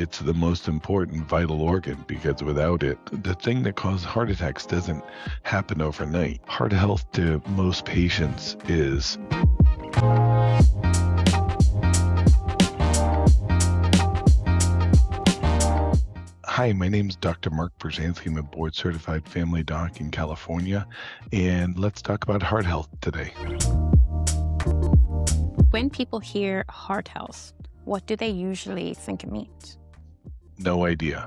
It's the most important vital organ because without it, the thing that causes heart attacks doesn't happen overnight. Heart health to most patients is Hi, my name is Dr. Mark Berzansky. I'm a board-certified family doc in California, and let's talk about heart health today. When people hear heart health, what do they usually think it means? No idea.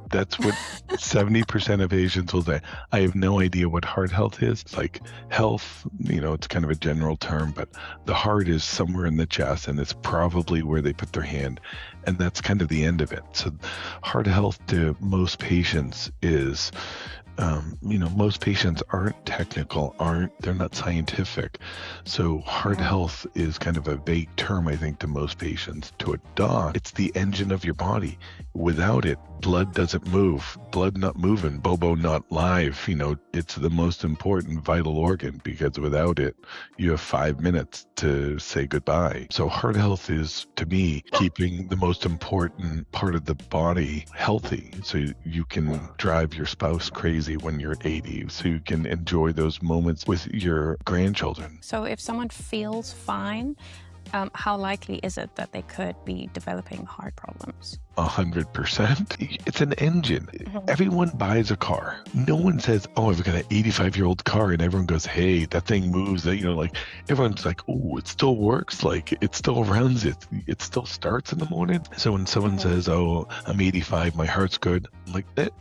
That's what 70% of patients will say. I have no idea what heart health is. It's like health, it's kind of a general term, but the heart is somewhere in the chest and it's probably where they put their hand. And that's kind of the end of it. So heart health to most patients is, most patients aren't technical, they're not scientific. So heart health is kind of a vague term, I think, to most patients. To a doc, it's the engine of your body. Without it, blood doesn't move. Blood not moving, Bobo not live. It's the most important vital organ because without it, you have 5 minutes to say goodbye. So heart health is, to me, keeping the most important part of the body healthy so you can drive your spouse crazy when you're 80, so you can enjoy those moments with your grandchildren. So if someone feels fine, how likely is it that they could be developing heart problems? 100%. It's an engine. Everyone buys a car. No one says, oh, I've got an 85-year-old car, and everyone goes, hey, that thing moves. Everyone's like, oh, it still works. It still runs. It still starts in the morning. So when someone says, oh, I'm 85, my heart's good, I'm like, that.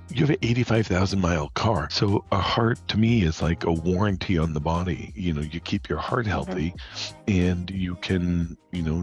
You have an 85,000-mile car. So a heart, to me, is like a warranty on the body. You keep your heart healthy and you can,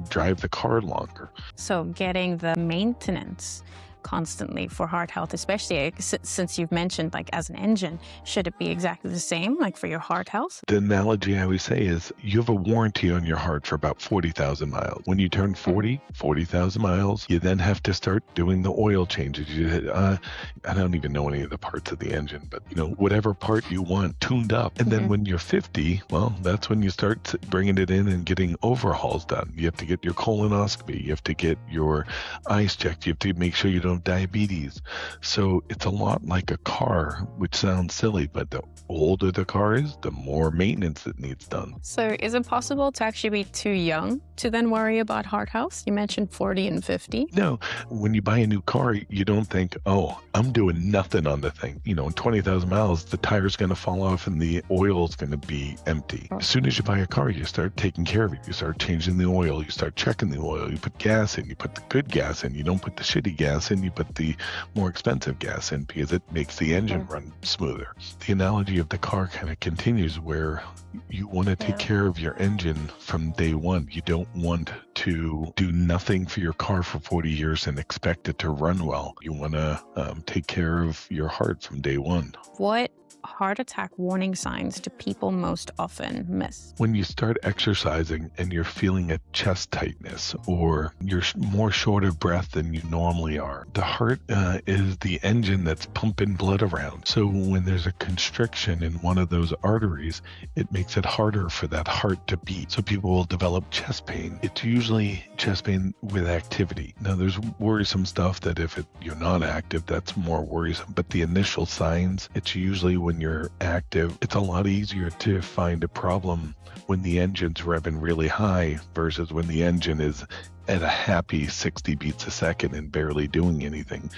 drive the car longer. So getting the maintenance constantly for heart health, especially since you've mentioned as an engine, should it be exactly the same for your heart health? The analogy I always say is you have a warranty on your heart for about 40,000 miles. When you turn 40,000 miles, you then have to start doing the oil changes. I don't even know any of the parts of the engine, but whatever part you want tuned up. And then when you're 50, well, that's when you start bringing it in and getting overhauls done. You have to get your colonoscopy. You have to get your eyes checked. You have to make sure you don't diabetes. So it's a lot like a car, which sounds silly, but the older the car is, the more maintenance it needs done. So is it possible to actually be too young to then worry about heart health? You mentioned 40 and 50. No, when you buy a new car, you don't think, oh, I'm doing nothing on the thing. In 20,000 miles, the tire's going to fall off and the oil's going to be empty. As soon as you buy a car, you start taking care of it. You start changing the oil. You start checking the oil. You put gas in. You put the good gas in. You don't put the shitty gas in. You put the more expensive gas in because it makes the engine run smoother. The analogy of the car kind of continues where you want to take care of your engine from day one. You don't want to do nothing for your car for 40 years and expect it to run well. You want to take care of your heart from day one. What heart attack warning signs do people most often miss? When you start exercising and you're feeling a chest tightness or you're more short of breath than you normally are, the heart is the engine that's pumping blood around. So when there's a constriction in one of those arteries, it makes it harder for that heart to beat. So people will develop chest pain. It's usually chest pain with activity. Now there's worrisome stuff that if you're not active, that's more worrisome. But the initial signs, it's usually when you're active. It's a lot easier to find a problem when the engine's revving really high versus when the engine is at a happy 60 beats a second and barely doing anything,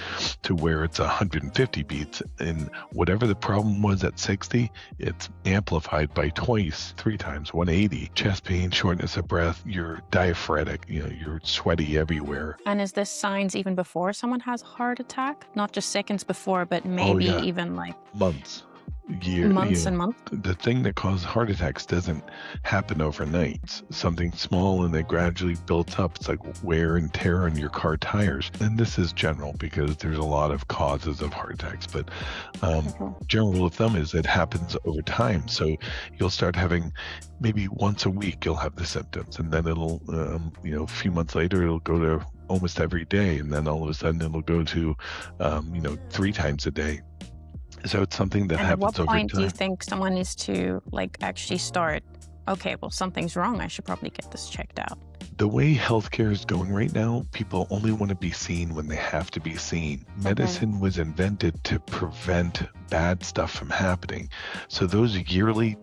to where it's 150 beats. And whatever the problem was at 60, it's amplified by twice, 3 times, 180. Chest pain, shortness of breath, you're diaphoretic, you're sweaty everywhere. And is this signs even before someone has a heart attack? Not just seconds before, but maybe even months. And months. The thing that causes heart attacks doesn't happen overnight. It's something small and it gradually builds up. It's like wear and tear on your car tires. And this is general because there's a lot of causes of heart attacks, but general rule of thumb is it happens over time. So you'll start having maybe once a week you'll have the symptoms, and then it'll a few months later it'll go to almost every day, and then all of a sudden it'll go to 3 times a day. So it's something that happens over time. At what point do you think someone needs to actually start, okay, well, something's wrong, I should probably get this checked out? The way healthcare is going right now, people only want to be seen when they have to be seen. Medicine was invented to prevent bad stuff from happening. So those yearly,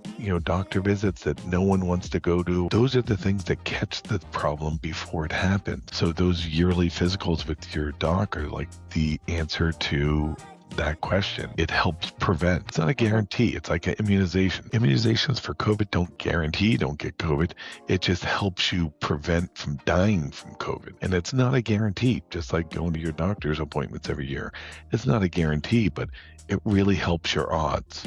doctor visits that no one wants to go to, those are the things that catch the problem before it happens. So those yearly physicals with your doc are like the answer to that question. It helps prevent. It's not a guarantee. It's like an immunization. Immunizations for COVID don't guarantee you don't get COVID. It just helps you prevent from dying from COVID. And it's not a guarantee, just like going to your doctor's appointments every year. It's not a guarantee, but it really helps your odds.